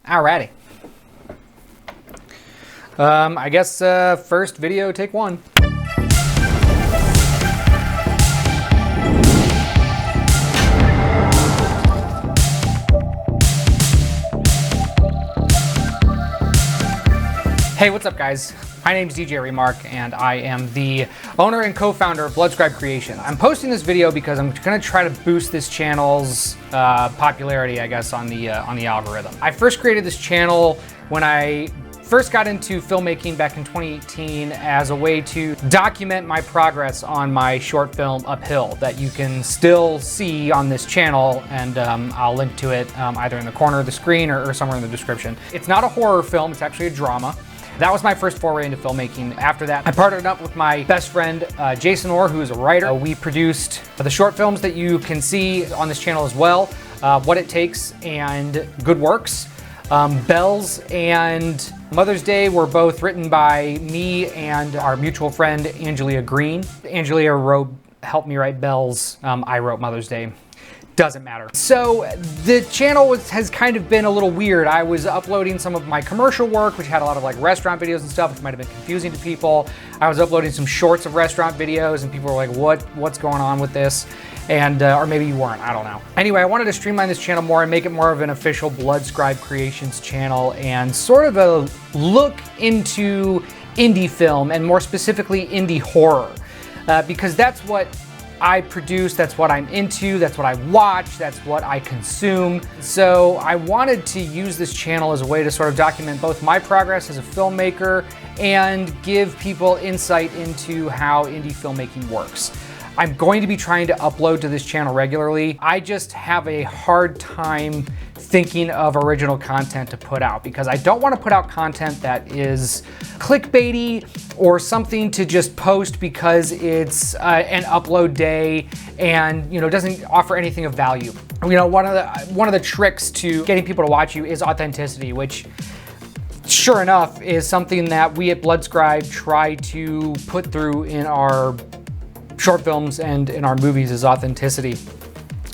Alrighty. I guess first video, take one. Hey, what's up guys? My name's DJ Remark and I am the owner and co-founder of Bloodscribe Creations. I'm posting this video because I'm gonna try to boost this channel's popularity, I guess, on the algorithm. I first created this channel when I first got into filmmaking back in 2018 as a way to document my progress on my short film Uphill that you can still see on this channel, and I'll link to it either in the corner of the screen or somewhere in the description. It's not a horror film, it's actually a drama. That was my first foray into filmmaking. After that, I partnered up with my best friend, Jason Orr, who is a writer. We produced the short films that you can see on this channel as well, What It Takes and Good Works. Bells and Mother's Day were both written by me and our mutual friend, Angelia Green. Angelia helped me write Bells. I wrote Mother's Day. Doesn't matter. So the channel has kind of been a little weird. I was uploading some of my commercial work, which had a lot of like restaurant videos and stuff, which might have been confusing to people. I was uploading some shorts of restaurant videos and people were like, what's going on with this? And, or maybe you weren't, I don't know. Anyway, I wanted to streamline this channel more and make it more of an official Bloodscribe Creations channel and sort of a look into indie film and more specifically indie horror. Because that's what I produce, that's what I'm into, that's what I watch, that's what I consume. So I wanted to use this channel as a way to sort of document both my progress as a filmmaker and give people insight into how indie filmmaking works. I'm going to be trying to upload to this channel regularly. I just have a hard time thinking of original content to put out because I don't want to put out content that is clickbaity or something to just post because it's an upload day and doesn't offer anything of value. One of the tricks to getting people to watch you is authenticity, which sure enough is something that we at Bloodscribe try to put through in our short films and in our movies is authenticity.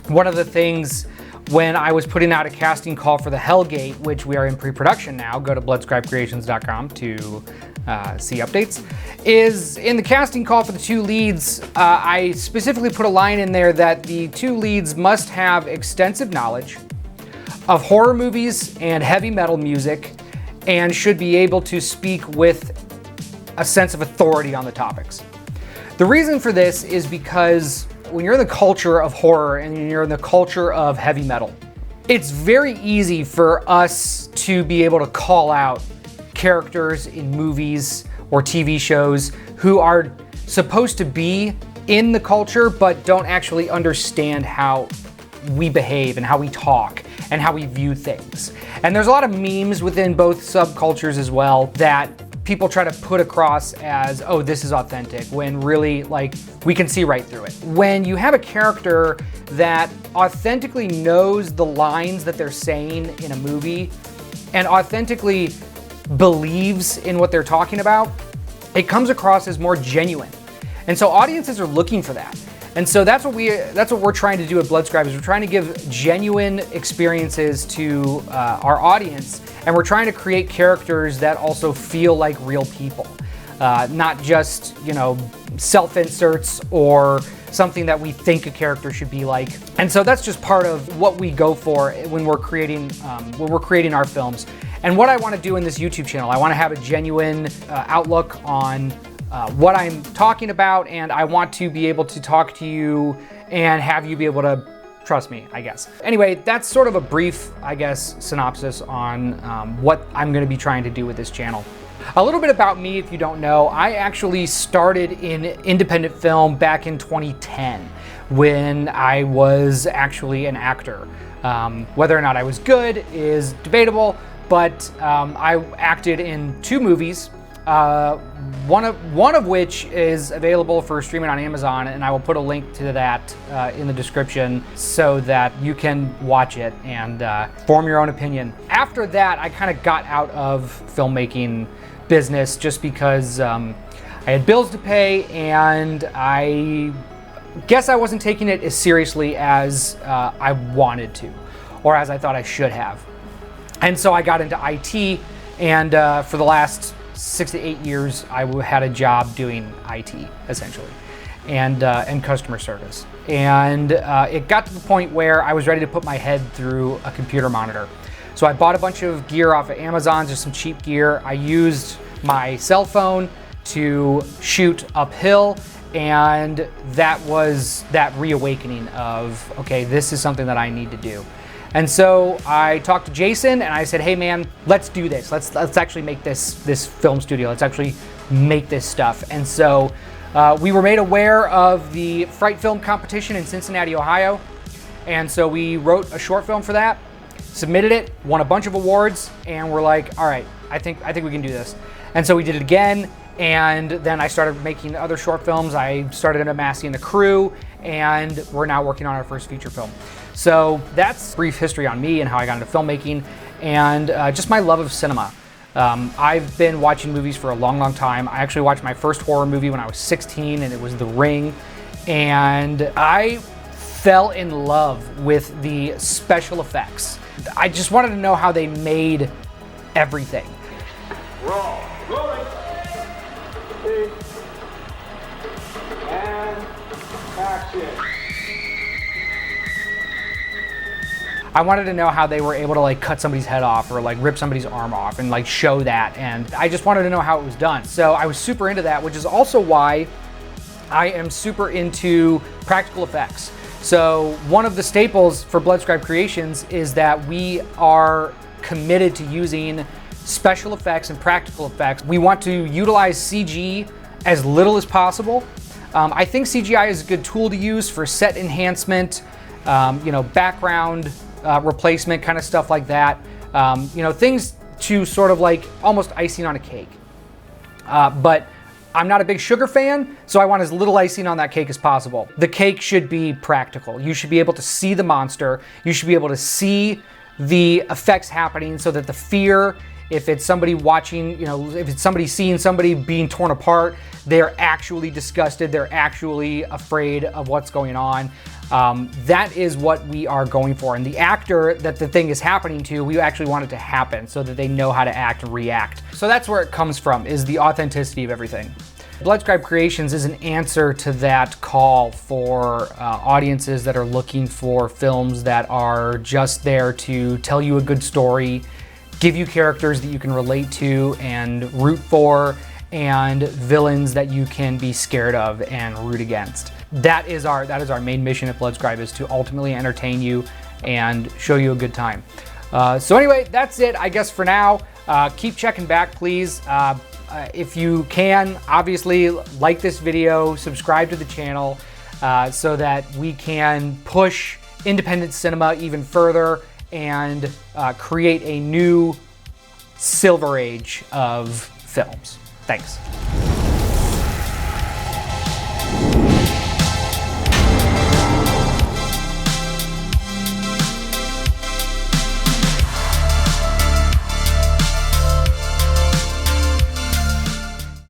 One of the things when I was putting out a casting call for the Hellgate, which we are in pre-production now, go to bloodscribecreations.com to see updates, is in the casting call for the two leads, I specifically put a line in there that the two leads must have extensive knowledge of horror movies and heavy metal music and should be able to speak with a sense of authority on the topics. The reason for this is because when you're in the culture of horror and you're in the culture of heavy metal, it's very easy for us to be able to call out characters in movies or TV shows who are supposed to be in the culture but don't actually understand how we behave and how we talk and how we view things. And there's a lot of memes within both subcultures as well that people try to put across as, oh, this is authentic, when really, like, we can see right through it. When you have a character that authentically knows the lines that they're saying in a movie and authentically believes in what they're talking about, it comes across as more genuine. And so audiences are looking for that. And so that's what we're trying to do at Bloodscribe, is we're trying to give genuine experiences to our audience, and we're trying to create characters that also feel like real people, not just self-inserts or something that we think a character should be like. And so that's just part of what we go for when we're creating our films. And what I want to do in this YouTube channel, I want to have a genuine outlook on what I'm talking about, and I want to be able to talk to you and have you be able to trust me, I guess. Anyway, that's sort of a brief, I guess, synopsis on what I'm going to be trying to do with this channel. A little bit about me, if you don't know, I actually started in independent film back in 2010 when I was actually an actor. Whether or not I was good is debatable, but I acted in 2 movies. One of which is available for streaming on Amazon, and I will put a link to that in the description so that you can watch it and form your own opinion. After that, I kind of got out of filmmaking business just because I had bills to pay, and I guess I wasn't taking it as seriously as I wanted to, or as I thought I should have. And so I got into IT, and for the last 6 to 8 years, I had a job doing IT, essentially, and customer service. And it got to the point where I was ready to put my head through a computer monitor. So I bought a bunch of gear off of Amazon, just some cheap gear. I used my cell phone to shoot uphill, and that was that reawakening of, okay, this is something that I need to do. And so I talked to Jason and I said, hey man, let's do this. Let's actually make this film studio. Let's actually make this stuff. And so we were made aware of the Fright Film competition in Cincinnati, Ohio. And so we wrote a short film for that, submitted it, won a bunch of awards, and we're like, all right, I think we can do this. And so we did it again. And then I started making other short films. I started amassing the crew, and we're now working on our first feature film. So that's brief history on me and how I got into filmmaking, and just my love of cinema. I've been watching movies for a long, long time. I actually watched my first horror movie when I was 16, and it was The Ring. And I fell in love with the special effects. I just wanted to know how they made everything. Roll. Rolling. And action. I wanted to know how they were able to like cut somebody's head off or like rip somebody's arm off and like show that, and I just wanted to know how it was done. So I was super into that, which is also why I am super into practical effects. So one of the staples for Bloodscribe Creations is that we are committed to using special effects and practical effects. We want to utilize CG as little as possible. I think CGI is a good tool to use for set enhancement, background replacement, kind of stuff like that. Things to sort of like almost icing on a cake. But I'm not a big sugar fan, so I want as little icing on that cake as possible. The cake should be practical. You should be able to see the monster. You should be able to see the effects happening so that the fear, if it's somebody watching, if it's somebody seeing somebody being torn apart, they're actually disgusted, they're actually afraid of what's going on. That is what we are going for. And the actor that the thing is happening to, we actually want it to happen so that they know how to act and react. So that's where it comes from, is the authenticity of everything. Bloodscribe Creations is an answer to that call for audiences that are looking for films that are just there to tell you a good story, give you characters that you can relate to and root for, and villains that you can be scared of and root against. That is our main mission at Bloodscribe, is to ultimately entertain you and show you a good time. So anyway, that's it, I guess, for now. Keep checking back, please. If you can, obviously like this video, subscribe to the channel so that we can push independent cinema even further and create a new silver age of films. Thanks.